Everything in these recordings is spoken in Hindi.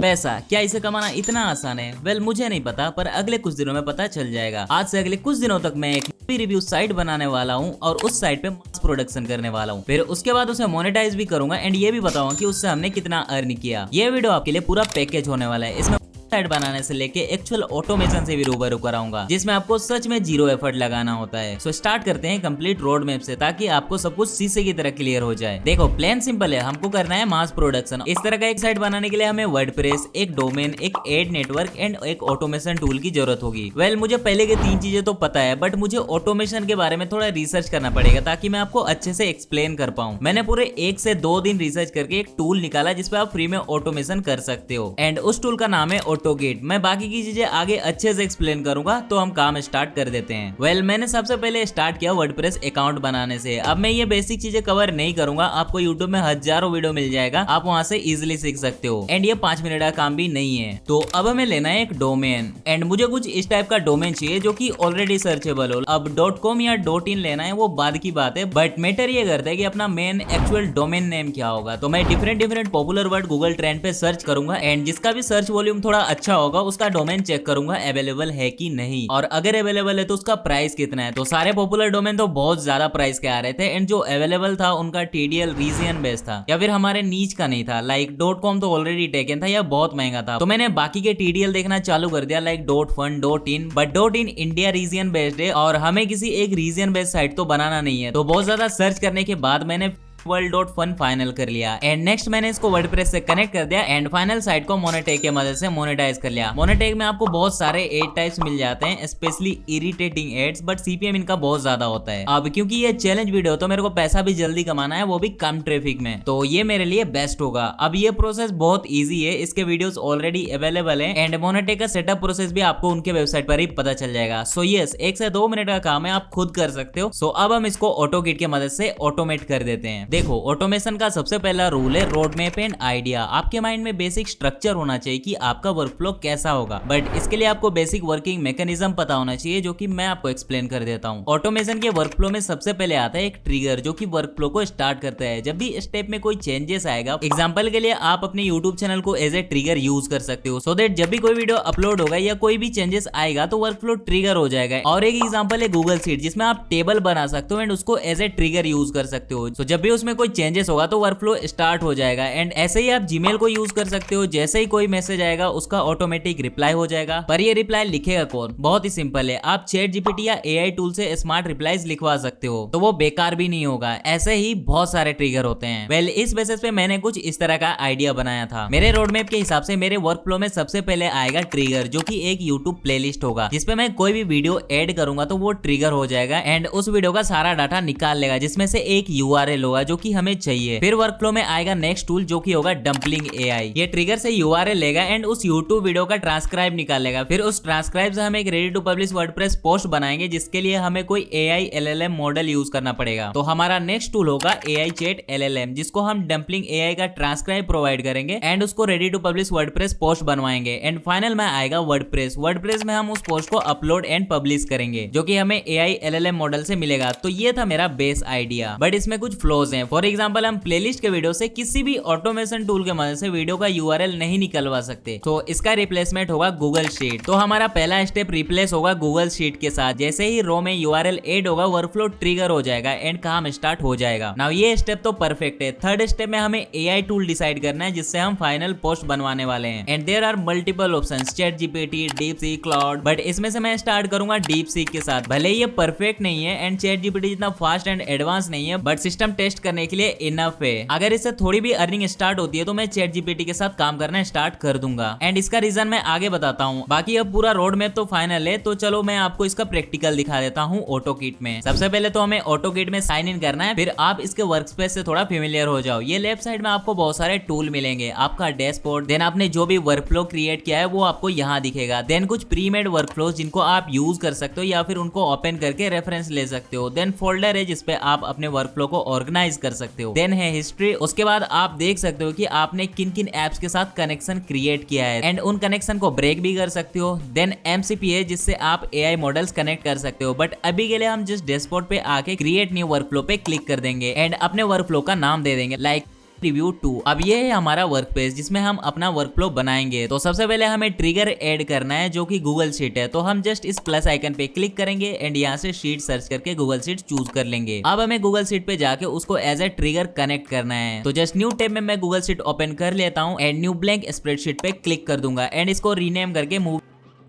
पैसा क्या इसे कमाना इतना आसान है? वेल मुझे नहीं पता, पर अगले कुछ दिनों में पता चल जाएगा। आज से अगले कुछ दिनों तक मैं एक मूवी रिव्यू साइट बनाने वाला हूँ और उस साइट पे मास प्रोडक्शन करने वाला हूँ। फिर उसके बाद उसे मोनेटाइज भी करूंगा एंड ये भी बताऊंगा कि उससे हमने कितना अर्न किया। ये वीडियो आपके लिए पूरा पैकेज होने वाला है। इसमें साइट बनाने से लेके एक्चुअल ऑटोमेशन से भी रूबरू कराऊंगा, जिसमें आपको सच में जीरो एफर्ट लगाना होता है। सो स्टार्ट करते हैं कंप्लीट रोड मैप से, ताकि आपको सब कुछ शीशे की तरह क्लियर हो जाए। देखो प्लान सिंपल है, हमको करना है मास प्रोडक्शन। इस तरह का एक साइट बनाने के लिए हमें वर्डप्रेस, एक डोमेन, एक एड नेटवर्क एंड एक ऑटोमेशन टूल की जरूरत होगी। वेल मुझे पहले के तीन चीजें तो पता है, बट मुझे ऑटोमेशन के बारे में थोड़ा रिसर्च करना पड़ेगा ताकि मैं आपको अच्छे से एक्सप्लेन कर पाऊं। मैंने पूरे 1 से 2 दिन रिसर्च करके एक टूल निकाला जिसपे आप फ्री में ऑटोमेशन कर सकते हो एंड उस टूल का नाम है ऑटोगेट। मैं बाकी की चीजें आगे अच्छे से एक्सप्लेन करूंगा, तो हम काम स्टार्ट कर देते हैं। वेल मैंने सबसे पहले स्टार्ट किया वर्डप्रेस अकाउंट बनाने से। अब मैं ये बेसिक चीजें कवर नहीं करूंगा, आपको यूट्यूब में हजारों वीडियो मिल जाएगा, आप वहां से इजिली सीख सकते हो एंड ये 5 मिनट का काम भी नहीं है। तो अब हमें लेना है एक डोमेन एंड मुझे कुछ इस टाइप का डोमेन चाहिए जो कि ऑलरेडी सर्चेबल हो। अब .com या .in लेना है वो बाद की बात है, बट मैटर ये करता है कि अपना मेन एक्चुअल डोमेन नेम क्या होगा। तो मैं different popular word Google trend पे सर्च करूंगा एंड जिसका भी सर्च वॉल्यूम थोड़ा अच्छा होगा उसका डोमेन चेक करूंगा अवेलेबल है कि नहीं, और अगर अवेलेबल है तो उसका प्राइस कितना है। तो सारे पॉपुलर डोमेन तो बहुत ज्यादा प्राइस के आ रहे थे एंड जो अवेलेबल था उनका TDL रीजन बेस्ड था या फिर हमारे नीच का नहीं था। लाइक .com तो ऑलरेडी टेकन था या बहुत महंगा था, तो मैंने बाकी के TDL देखना चालू कर दिया, like .fun, .in, but .in India region based है और हमें किसी एक रीजन बेस्ड साइट तो बनाना नहीं है। तो बहुत ज्यादा सर्च करने के बाद मैंने world.fun फाइनल कर लिया एंड नेक्स्ट मैंने इसको वर्डप्रेस से कनेक्ट कर दिया एंड फाइनल साइट को मोनेटैग के मदद से मोनेटाइज कर लिया। मोनेटैग में आपको बहुत सारे एड टाइप्स मिल जाते हैं, specially irritating ads, but CPM इनका बहुत ज्यादा होता है। अब क्योंकि ये चैलेंज वीडियो तो मेरे को पैसा भी जल्दी कमाना है, वो भी कम ट्रैफिक में, तो ये मेरे लिए बेस्ट होगा। अब ये प्रोसेस बहुत ईजी है, इसके वीडियोस ऑलरेडी अवेलेबल है एंड मोनेटैग का सेटअप प्रोसेस भी आपको उनके वेबसाइट पर ही पता चल जाएगा। सो यस 1 से 2 मिनट का काम है, आप खुद कर सकते हो। सो अब हम इसको ऑटोकिट की मदद से ऑटोमेट कर देते हैं। देखो ऑटोमेशन का सबसे पहला रूल है रोड मैप एंड आइडिया। आपके माइंड में बेसिक स्ट्रक्चर होना चाहिए कि आपका वर्कफ्लो कैसा होगा, बट इसके लिए आपको बेसिक वर्किंग मैकेनिज्म पता होना चाहिए, जो कि मैं आपको एक्सप्लेन कर देता हूं। ऑटोमेशन के वर्कफ्लो में सबसे पहले आता है एक ट्रिगर, जो कि वर्कफ्लो को स्टार्ट करता है जब भी स्टेप में कोई चेंजेस आएगा। एग्जांपल के लिए आप अपने यूट्यूब चैनल को एज ए ट्रिगर यूज कर सकते हो, सो दैट जब भी कोई वीडियो अपलोड होगा या कोई भी चेंजेस आएगा तो वर्कफ्लो ट्रिगर हो जाएगा। और एक एग्जांपल है गूगल शीट, जिसमें आप टेबल बना सकते हो एंड उसको एज ए ट्रिगर यूज कर सकते हो। सो जब भी उसमें कोई चेंजेस होगा तो वर्कफ्लो स्टार्ट हो जाएगा एंड ऐसे ही आप जीमेल को यूज कर सकते हो। जैसे ही कोई मैसेज आएगा उसका ऑटोमेटिक रिप्लाई हो जाएगा, पर ये रिप्लाई लिखेगा कौन? बहुत ही सिंपल है, आप ChatGPT या AI टूल से स्मार्ट रिप्लाईज लिखवा सकते हो, तो वो बेकार भी नहीं होगा। ऐसे ही बहुत सारे ट्रिगर होते हैं। वेल इस बेसिस पे मैंने कुछ इस तरह का आइडिया बनाया था। मेरे रोडमैप के हिसाब से मेरे वर्कफ्लो में सबसे पहले आएगा ट्रिगर, जो कि एक यूट्यूब प्लेलिस्ट होगा, जिसपे मैं कोई भी वीडियो ऐड करूंगा तो वो ट्रिगर हो जाएगा एंड उस वीडियो का सारा डाटा निकाल लेगा, जिसमें से एक URL होगा जो कि हमें चाहिए। फिर वर्कफ्लो में आएगा नेक्स्ट टूल, जो कि होगा डंपलिंग AI। ये ट्रिगर से URL लेगा एंड उस YouTube वीडियो का ट्रांसक्राइब निकालेगा। फिर उस ट्रांसक्राइब से हम एक ready to publish WordPress post बनाएंगे, जिसके लिए हमें कोई AI LLM मॉडल यूज करना पड़ेगा। तो हमारा नेक्स्ट टूल होगा AI चैट LLM, जिसको हम डंपलिंग AI का ट्रांसक्राइब प्रोवाइड करेंगे एंड उसको ready to publish WordPress post बनवाएंगे। एंड फाइनल में आएगा वर्डप्रेस में हम उस पोस्ट को अपलोड एंड पब्लिश करेंगे, जो कि हमें AI LLM मॉडल से मिलेगा। तो ये था मेरा बेस आइडिया, बट इसमें कुछ फ्लॉज हैं। फॉर एग्जाम्पल हम प्लेलिस्ट के वीडियो से किसी भी ऑटोमेशन टूल के मदद से वीडियो का URL नहीं निकलवा सकते, तो इसका रिप्लेसमेंट होगा गूगल शीट। तो हमारा पहला स्टेप रिप्लेस होगा गूगल शीट के साथ। जैसे ही रो में URL ऐड होगा, वर्कफ्लो ट्रिगर हो जाएगा एंड काम स्टार्ट हो जाएगा। नाउ ये स्टेप तो परफेक्ट है। थर्ड स्टेप में हमें AI टूल डिसाइड करना है, जिससे हम फाइनल पोस्ट बनवाने वाले हैं and there are multiple options, ChatGPT, DeepSeek, Claude, but इसमें से मैं स्टार्ट करूंगा DeepSeek के साथ। भले ये परफेक्ट नहीं है एंड ChatGPT जितना फास्ट एंड एडवांस नहीं है, बट सिस्टम टेस्ट करने के लिए इनफ है। अगर इससे थोड़ी भी अर्निंग स्टार्ट होती है तो मैं ChatGPT के साथ काम करना स्टार्ट कर दूंगा एंड इसका रीजन मैं आगे बताता हूँ। बाकी अब पूरा रोड मैप तो फाइनल है, तो चलो मैं आपको इसका प्रैक्टिकल दिखा देता हूँ ऑटोकिट में। सबसे पहले तो हमें ऑटोकिट में साइन इन करना है, फिर आप इसके वर्कस्पेस से थोड़ा फेमिलियर हो जाओ। ये लेफ्ट साइड में आपको बहुत सारे टूल मिलेंगे, आपका डैशबोर्ड, देन आपने जो भी वर्कफ्लो क्रिएट किया है वो आपको यहाँ दिखेगा, देन कुछ प्री मेड वर्कफ्लोज जिनको आप यूज कर सकते हो या फिर उनको ओपन करके रेफरेंस ले सकते हो, देन फोल्डर है जिसपे आप अपने वर्कफ्लो को ऑर्गेनाइज कर सकते हो, देन है हिस्ट्री। उसके बाद आप देख सकते हो कि आपने किन किन एप्स के साथ कनेक्शन क्रिएट किया है एंड उन कनेक्शन को ब्रेक भी कर सकते हो। देन MCP है जिससे आप AI मॉडल्स कनेक्ट कर सकते हो, बट अभी के लिए हम जिस डैशबोर्ड पे आके क्रिएट न्यू वर्कफ्लो पे क्लिक कर देंगे एंड अपने वर्कफ्लो का नाम दे देंगे, लाइक रिव्यू 2। अब ये है हमारा वर्क पेज जिसमें हम अपना वर्क फ्लो बनाएंगे। तो सबसे पहले हमें ट्रिगर ऐड करना है जो कि गूगल शीट है। तो हम जस्ट इस प्लस आइकन पे क्लिक करेंगे एंड यहाँ से शीट सर्च करके गूगल शीट चूज कर लेंगे। अब हमें गूगल शीट पे जाके उसको एज ए ट्रिगर कनेक्ट करना है। तो जस्ट न्यू टैब में मैं गूगल शीट ओपन कर लेता हूँ एंड न्यू ब्लैंक स्प्रेडशीट पे क्लिक कर दूंगा एंड इसको रीनेम करके मूव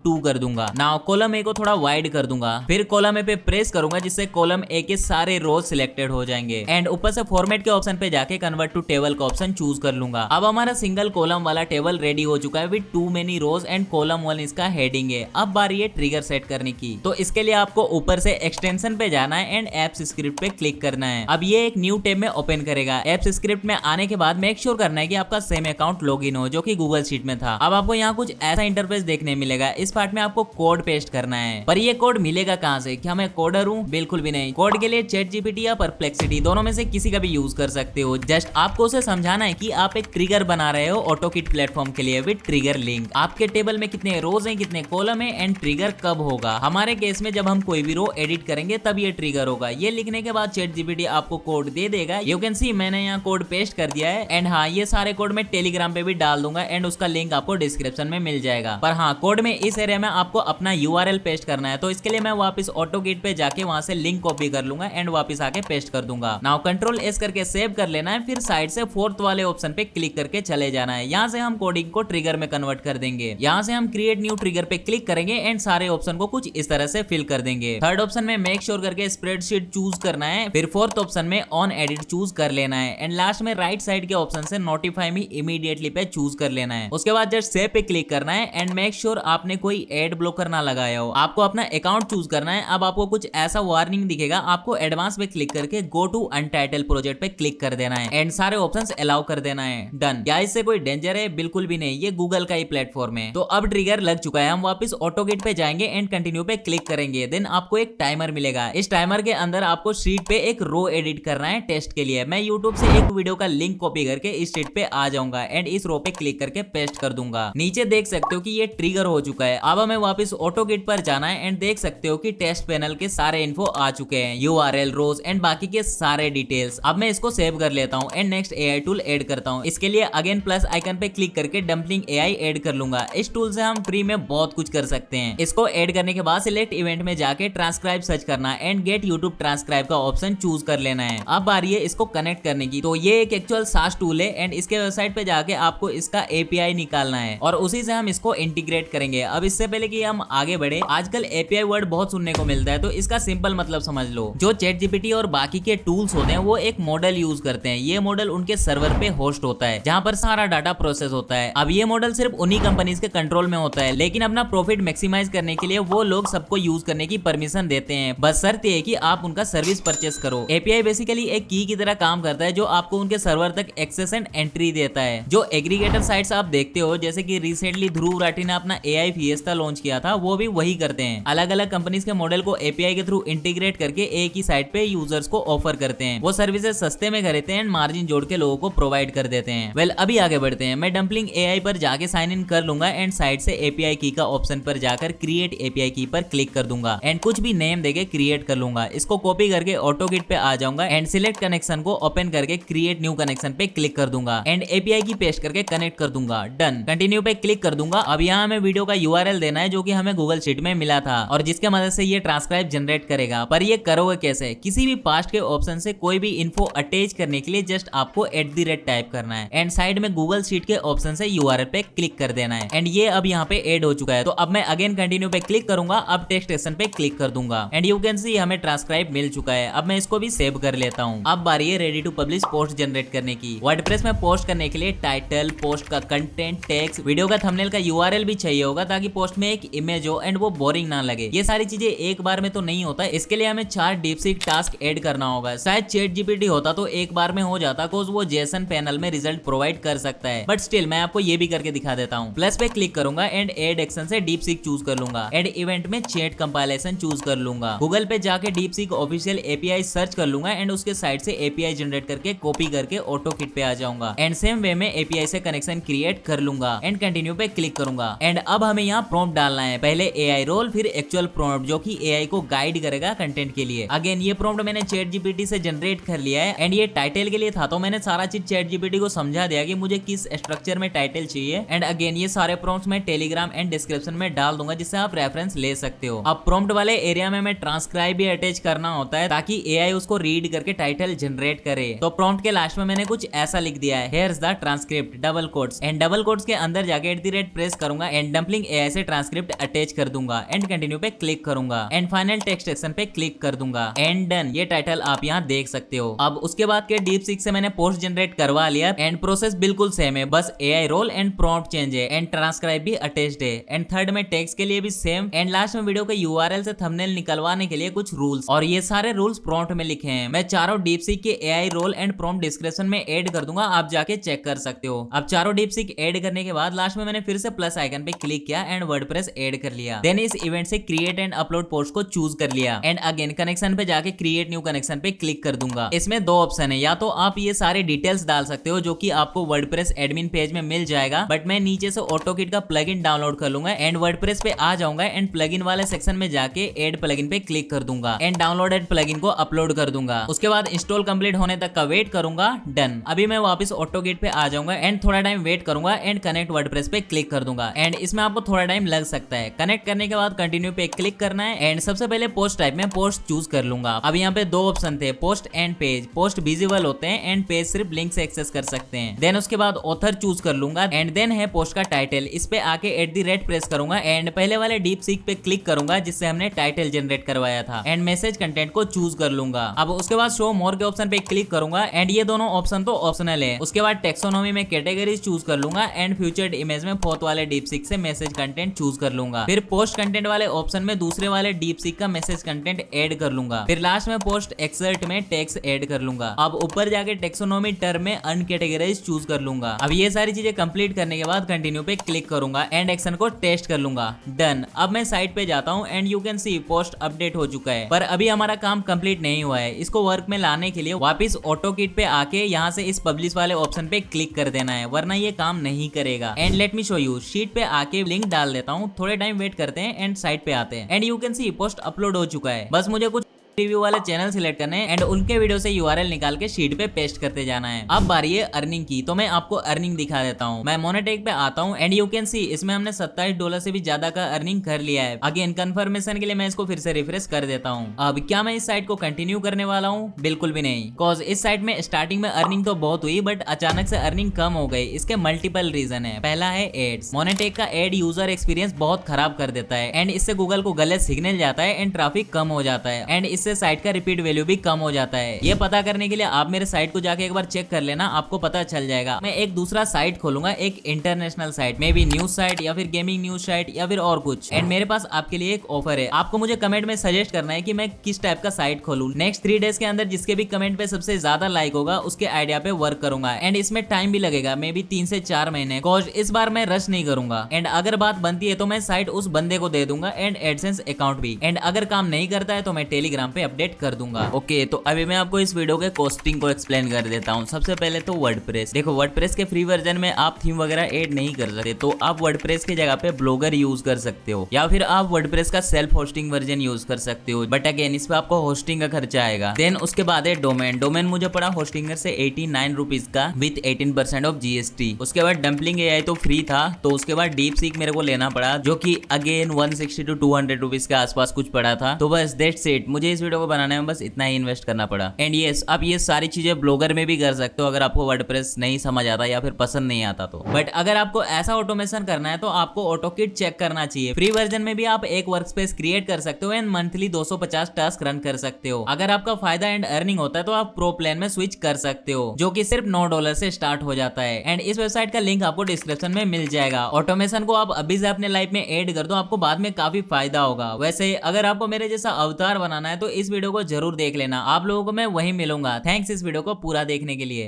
2 कर दूंगा। नाउ कॉलम ए को थोड़ा वाइड कर दूंगा, फिर कॉलम ए पे प्रेस करूंगा जिससे कॉलम ए के सारे रोज सिलेक्टेड हो जाएंगे एंड ऊपर से फॉर्मेट के ऑप्शन पे जाके कन्वर्ट टू टेबल का ऑप्शन चूज कर लूंगा। अब हमारा सिंगल कॉलम वाला टेबल रेडी हो चुका है with too many rows and column 1 इसका हेडिंग है। अब बारी है ट्रिगर सेट करने की। तो इसके लिए आपको ऊपर से एक्सटेंशन पे जाना है एंड एप्स स्क्रिप्ट पे क्लिक करना है। अब ये एक न्यू टैब में ओपन करेगा। एप्स स्क्रिप्ट में आने के बाद मेक श्योर करना है कि आपका सेम अकाउंट लॉगिन हो जो कि गूगल शीट में था। अब आपको यहाँ कुछ ऐसा इंटरफेस देखने मिलेगा। इस पार्ट में आपको कोड पेस्ट करना है, पर ये कोड मिलेगा कहां से? क्या मैं कोडर हूं? बिल्कुल भी नहीं। कोड के लिए चैट जीपीटी या परप्लेक्सिटी दोनों में से किसी का भी यूज कर सकते हो। जस्ट आपको उसे समझाना है कि आप एक ट्रिगर बना रहे हो ऑटोकिट प्लेटफॉर्म के लिए विद ट्रिगर लिंक। आपके टेबल में कितने रोज हैं, कितने कॉलम है एंड ट्रिगर कब होगा। हमारे केस में जब हम कोई भी रो एडिट करेंगे तब ये ट्रिगर होगा। ये लिखने के बाद चैट जीपीटी आपको कोड दे देगा। यू कैन सी मैंने यहाँ कोड पेस्ट कर दिया है एंड हाँ ये सारे कोड मैं टेलीग्राम पे भी डाल दूंगा एंड उसका लिंक आपको डिस्क्रिप्शन में मिल जाएगा। पर हाँ कोड में इस एरिया में आपको अपना URL पेस्ट करना है। तो इसके लिए मैं वापस ऑटोकिट पे जाके वहां से लिंक कॉपी कर लूंगा एंड वापस आके पेस्ट कर दूंगा। नाउ कंट्रोल एस करके सेव कर लेना है, फिर साइड से फोर्थ वाले ऑप्शन पे क्लिक करके चले जाना है। यहाँ से हम कोडिंग को ट्रिगर में कन्वर्ट कर देंगे। यहाँ से हम क्रिएट न्यू ट्रिगर पे क्लिक करेंगे एंड सारे ऑप्शन को कुछ इस तरह से फिल कर देंगे। थर्ड ऑप्शन में मेक श्योर करके स्प्रेडशीट चूज करना है, फिर फोर्थ ऑप्शन में ऑन एडिट चूज कर लेना है एंड लास्ट में राइट साइड के ऑप्शन से नोटिफाई मी इमीडिएटली पे चूज कर लेना है। उसके बाद जस्ट सेव पे क्लिक करना है एंड मेक श्योर आपने कोई एड ब्लॉकर ना लगाया हो। आपको अपना अकाउंट चूज करना है। अब आपको कुछ ऐसा वार्निंग दिखेगा, आपको एडवांस पे क्लिक करके गो टू अनटाइटल प्रोजेक्ट पे क्लिक कर देना है एंड सारे ऑप्शंस अलाउ कर देना है। डन। क्या इससे कोई डेंजर है? बिल्कुल भी नहीं, ये गूगल का ही प्लेटफॉर्म है। तो अब ट्रिगर लग चुका है। हम वापस ऑटोकिट पे जाएंगे एंड कंटिन्यू पे क्लिक करेंगे। देन आपको एक टाइमर मिलेगा। इस टाइमर के अंदर आपको शीट पे एक रो एडिट करना है टेस्ट के लिए। मैं यूट्यूब से एक वीडियो का लिंक कॉपी करके इस शीट पे आ जाऊंगा एंड इस रो पे क्लिक करके पेस्ट कर दूंगा। नीचे देख सकते हो कि ये ट्रिगर हो चुका है। अब हमें वापस ऑटोकिट पर जाना है एंड देख सकते हो कि टेस्ट पैनल के सारे इन्फो आ चुके हैं, URL, रोज एंड बाकी के सारे डिटेल्स। अब मैं इसको सेव कर लेता हूं and next AI tool add करता हूं। इसके लिए अगेन प्लस आइकन पे क्लिक करके डम्पलिंग AI ऐड कर लूंगा। इस टूल से हम फ्री में बहुत कुछ कर सकते हैं। इसको ऐड करने के बाद सिलेक्ट इवेंट में जाके ट्रांसक्राइब सर्च करना एंड गेट यूट्यूब ट्रांसक्राइब का ऑप्शन चूज कर लेना है। अब बारी है इसको कनेक्ट करने की। तो ये एक एक्चुअल SaaS टूल है एंड इसके वेबसाइट पे जाके आपको इसका API निकालना है और उसी से हम इसको इंटीग्रेट करेंगे। अब इससे पहले कि हम आगे बढ़े, आजकल API वर्ड बहुत सुनने को मिलता है, तो इसका सिंपल मतलब समझ लो। जो चैट जीपीटी और बाकी के टूल्स होते हैं वो एक मॉडल यूज करते हैं। ये मॉडल उनके सर्वर पे होस्ट होता है जहां पर सारा डाटा प्रोसेस होता है। अब ये मॉडल सिर्फ उन्हीं कंपनीज के कंट्रोल में होता है, लेकिन अपना प्रॉफिट मैक्सिमाइज करने के लिए वो लोग सबको यूज करने की परमिशन देते हैं। बस शर्त है कि आप उनका सर्विस परचेस करो। एपीआई बेसिकली एक की तरह काम करता है जो आपको उनके सर्वर तक एक्सेस एंड एंट्री देता है। जो एग्रीगेटर साइट्स आप देखते हो, जैसे कि रिसेंटली ध्रुव राठी ने अपना AI फिएस्टा लॉन्च किया था, वो भी वही करते हैं। अलग अलग कंपनीज के मॉडल को एपीआई के थ्रू इंटीग्रेट करके एक ही साइट पे यूजर्स को ऑफर करते हैं। वो सर्विसेज सस्ते में खरीदते हैं, मार्जिन जोड़ के लोगों को प्रोवाइड कर देते हैं। वेल अभी आगे बढ़ते हैं। मैं डम्पलिंग AI पर जाके साइन इन कर लूंगा एंड साइट से एपीआई की का ऑप्शन पर जाकर क्रिएट एपीआई की पर क्लिक कर दूंगा एंड कुछ भी नेम देके क्रिएट कर लूंगा। इसको कॉपी करके ऑटोकिट पे आ जाऊंगा एंड सिलेक्ट कनेक्शन को ओपन करके क्रिएट न्यू कनेक्शन पे क्लिक कर दूंगा एंड एपीआई की पेस्ट करके कनेक्ट कर दूंगा। डन। कंटिन्यू पे क्लिक कर दूंगा। अब यहाँ हमें वीडियो का URL देना है जो कि हमें गूगल शीट में मिला था और जिसके मदद से ये ट्रांसक्राइब जनरेट करेगा। पर ये करोगे कैसे? किसी भी पास्ट के ऑप्शन से कोई भी इन्फो अटैच करने के लिए जस्ट आपको @ टाइप करना है एंड साइड में गूगल शीट के ऑप्शन से URL पे क्लिक कर देना है एंड ये अब यहाँ पे ऐड हो चुका है। तो अब मैं अगेन कंटिन्यू पे क्लिक करूंगा। अब टेक्स्ट सेक्शन पे क्लिक कर दूंगा एंड यू कैन सी हमें ट्रांसक्राइब मिल चुका है। अब मैं इसको भी सेव कर लेता हूँ। अब बारी है ready to publish post generate करने की। वर्डप्रेस में पोस्ट करने के लिए टाइटल, पोस्ट का कंटेंट, टेक्स्ट, वीडियो का थंबनेल का URL भी चाहिए होगा ताकि पोस्ट में एक इमेज हो एंड वो बोरिंग ना लगे। ये सारी चीजें एक बार में तो नहीं होता, इसके लिए हमें 4 डीपसीक टास्क ऐड करना होगा। शायद चैट जीपीटी होता तो एक बार में हो जाता, कोज वो जेसन पैनल में रिजल्ट प्रोवाइड कर सकता है, बट स्टिल मैं आपको ये भी करके दिखा देता हूँ। प्लस पे क्लिक करूंगा एंड एड एक्शन से डीपसीक चूज कर लूंगा एड इवेंट में चैट कंपाइलेशन चूज कर लूंगा। गूगल पे जाके डीपसीक ऑफिशियल एपीआई सर्च कर लूंगा एंड उसके साइट से एपीआई जनरेट करके कॉपी करके ऑटोकिट पे आ जाऊंगा एंड सेम वे में एपीआई से कनेक्शन क्रिएट कर लूंगा एंड कंटिन्यू पे क्लिक करूंगा एंड अब हमें यहाँ प्रॉम्प्ट डालना है, पहले एआई रोल फिर एक्चुअल प्रॉम्प्ट जो कि एआई को गाइड करेगा कंटेंट के लिए। अगेन ये प्रॉम्प्ट मैंने चैट जीपीटी से जनरेट कर लिया है एंड ये टाइटल के लिए था तो मैंने सारा चीज चैट जीपीटी को समझा दिया कि मुझे किस स्ट्रक्चर में टाइटल चाहिए। एंड अगेन ये सारे प्रॉम्प्ट्स मैं टेलीग्राम एंड डिस्क्रिप्शन में डाल दूंगा जिससे आप रेफरेंस ले सकते हो। अब प्रॉम्प्ट वाले एरिया में मैं ट्रांसक्राइब भी अटैच करना होता है ताकि एआई उसको रीड करके टाइटल जनरेट करे। तो प्रॉम्प्ट के लास्ट में मैंने कुछ ऐसा लिख दिया है, here's the transcript double quotes, and double quotes के अंदर जाके @ प्रेस करूंगा एंड डंपलिंग एआई से ट्रांसक्रिप्ट अटैच कर दूंगा एंड कंटिन्यू पे क्लिक करूंगा एंड फाइनल टेक्स्ट सेक्शन पे क्लिक कर दूंगा एंड डन। ये टाइटल आप यहाँ देख सकते हो। अब उसके बाद के DeepSeek से मैंने पोस्ट जनरेट करवा लिया एंड प्रोसेस बिल्कुल सेम है, बस AI role and prompt change है एंड ट्रांसक्राइब भी अटैच्ड है एंड थर्ड में टेक्स्ट के लिए भी सेम एंड लास्ट में वीडियो के URL से थंबनेल निकलवाने के लिए कुछ रूल्स, और ये सारे रूल्स प्रॉम्प्ट में लिखे हैं। मैं चारों DeepSeek के AI role and prompt description में ऐड कर दूंगा, आप जाके चेक कर सकते हो। अब चारों DeepSeek ऐड करने के बाद लास्ट में मैंने फिर से प्लस आइकन पे क्लिक किया एंड वर्डप्रेस ऐड कर लिया। देन इस इवेंट से क्रिएट एंड अपलोड पोस्ट को चूज कर लिया एंड अगेन कनेक्शन पे जाके क्रिएट न्यू कनेक्शन पे क्लिक कर दूंगा। इसमें दो ऑप्शन है, या तो आप ये सारे डिटेल्स डाल सकते हो जो कि आपको वर्डप्रेस एडमिन पेज में मिल जाएगा, बट मैं नीचे से ऑटोकिट का प्लगइन डाउनलोड कर लूंगा एंड वर्डप्रेस पे आ जाऊंगा एंड प्लगइन वाले सेक्शन में जाके ऐड प्लगइन पे क्लिक कर दूंगा एंड डाउनलोडेड प्लगइन को अपलोड कर दूंगा। उसके बाद इंस्टॉल कंप्लीट होने तक का वेट करूंगा। डन। अभी मैं वापस ऑटोकिट पे आ जाऊंगा एंड थोड़ा टाइम वेट करूंगा एंड कनेक्ट वर्डप्रेस पे क्लिक कर दूंगा एंड इसमें आपको थोड़ा टाइम लग सकता है। कनेक्ट करने के बाद कंटिन्यू पे क्लिक करना है एंड सबसे पहले पोस्ट टाइप में पोस्ट चूज कर लूंगा। अब यहाँ पे दो ऑप्शन थे, post and page. Post visible होते हैं एंड पेज सिर्फ लिंक से एक्सेस कर सकते हैं। देन उसके बाद ऑथर चूज कर लूंगा एंड देन है पोस्ट का टाइटल। इस पे आके @ प्रेस करूंगा एंड पहले वाले DeepSeek पे क्लिक करूंगा जिससे हमने टाइटल जनरेट करवाया था एंड मैसेज कंटेंट को चूज कर लूंगा। अब उसके बाद शो मोर के ऑप्शन पे क्लिक करूंगा एंड ये दोनों ऑप्शन तो ऑप्शनल है। उसके बाद टेक्सोनॉमी में कैटेगरीज चूज कर लूंगा एंड फ्यूचर्ड इमेज में फोर्थ वाले DeepSeek से मैसेज कंटेंट चूज कर लूंगा। फिर पोस्ट कंटेंट वाले ऑप्शन में दूसरे वाले DeepSeek का मैसेज कंटेंट ऐड कर लूंगा। फिर लास्ट में पोस्ट एक्सर्ट में टेक्स्ट ऐड कर लूंगा। अब ऊपर जाके टेक्सोनॉमी टर्म में अनकैटेगराइज चूज कर लूंगा। अब ये सारी चीजें कंप्लीट करने के बाद कंटिन्यू पे क्लिक करूंगा एंड एक्शन को टेस्ट कर लूंगा। डन। अब मैं साइट पे जाता हूँ and you can see post update हो चुका है, पर अभी हमारा काम कंप्लीट नहीं हुआ है। इसको वर्क में लाने के लिए वापस ऑटोकिट पे आके यहाँ से इस पब्लिश वाले ऑप्शन पे क्लिक कर देना है, वरना ये काम नहीं करेगा। And let me show you, sheet पे आके लिंक डाल देता हूँ, थोड़े टाइम वेट करते हैं एंड साइट पे आते हैं and you can see post upload हो चुका है। बस मुझे कुछ रिव्यू वाले चैनल सिलेक्ट करने हैं एंड उनके वीडियो से URL निकाल के शीट पे पेस्ट करते जाना है। अब बारी है अर्निंग की, तो मैं आपको अर्निंग दिखा देता हूँ। मैं मोनेटेक पे आता हूँ एंड यू कैन सी इसमें हमने $27 से भी ज्यादा का अर्निंग कर लिया है। अगेन कंफर्मेशन के लिए मैं इसको फिर से रिफ्रेश कर देता हूँ। अब क्या मैं इस साइट को कंटिन्यू करने वाला हूँ? बिल्कुल भी नहीं, कॉज इस साइट में स्टार्टिंग में अर्निंग तो बहुत हुई बट अचानक से अर्निंग कम हो गई। इसके मल्टीपल रीजन है। पहला है एड्स। मोनेटेक का एड यूजर एक्सपीरियंस बहुत खराब कर देता है एंड इससे गूगल को गलत सिग्नल जाता है एंड ट्रैफिक कम हो जाता है एंड इससे साइट का रिपीट वैल्यू भी कम हो जाता है। ये पता करने के लिए आप मेरे साइट को जाके एक बार चेक कर लेना, आपको पता चल जाएगा। मैं एक दूसरा साइट खोलूंगा, एक international site, may be news site या फिर गेमिंग न्यूज साइट या फिर और कुछ। एंड मेरे पास आपके लिए एक ऑफर है, आपको मुझे कमेंट में सजेस्ट करना है कि मैं किस टाइप का साइट खोलूं। नेक्स्ट 3 डेज के अंदर जिसके भी कमेंट पे सबसे ज्यादा लाइक होगा उसके आइडिया पे वर्क करूंगा एंड इसमें टाइम भी लगेगा, मे बी 3 से 4 महीने। कॉज इस बार मैं रश नहीं करूंगा एंड अगर बात बनती है तो मैं साइट उस बंदे को दे दूंगा एंड एडसेंस अकाउंट भी। एंड अगर काम नहीं करता है तो मैं टेलीग्राम पे अपडेट कर दूंगा। ओके, तो अभी मैं आपको इस वीडियो के कॉस्टिंग को एक्सप्लेन कर देता हूँ। सबसे पहले तो वर्डप्रेस। देखो वर्डप्रेस के फ्री वर्जन में आप थीम वगैरह ऐड नहीं कर सकते, तो आप वर्डप्रेस की जगह पे ब्लॉगर यूज कर सकते हो या फिर आप वर्डप्रेस का सेल्फ होस्टिंग वर्जन यूज कर सकते हो, बट अगेन इस पे आपको होस्टिंग का खर्चा आएगा। देन उसके बाद है डोमेन। डोमेन मुझे पड़ा होस्टिंगर से 89 रुपीज का विथ 18% ऑफ GST। उसके बाद डंपलिंग AI तो फ्री था, तो उसके बाद DeepSeek मेरे को लेना पड़ा जो कि अगेन 160 to 200 रुपीज के आसपास कुछ पड़ा था। तो बस दैट्स इट, मुझे इस वीडियो को बनाने में बस इतना ही इन्वेस्ट करना पड़ा। एंड यस, आप ये सारी चीजें ब्लॉगर में भी कर सकते हो अगर आपको वर्डप्रेस नहीं समझ आता या फिर पसंद नहीं आता तो। बट अगर आपको ऐसा ऑटोमेशन करना है तो आपको ऑटोकिट चेक करना चाहिए। फ्री वर्जन में भी आप एक वर्कस्पेस क्रिएट कर सकते हो एंड मंथली 250 टास्क रन कर सकते हो। अगर आपका फायदा एंड अर्निंग होता है तो आप प्रो प्लान में स्विच कर सकते हो जो कि सिर्फ $9 से स्टार्ट हो जाता है। एंड इस वेबसाइट का लिंक आपको डिस्क्रिप्शन में मिल जाएगा। ऑटोमेशन को आप अभी से अपने लाइफ में ऐड कर दो, आपको बाद में काफी फायदा होगा। वैसे अगर आपको मेरे जैसा अवतार बनाना है तो इस वीडियो को जरूर देख लेना। आप लोगों को मैं वहीं मिलूंगा। थैंक्स इस वीडियो को पूरा देखने के लिए।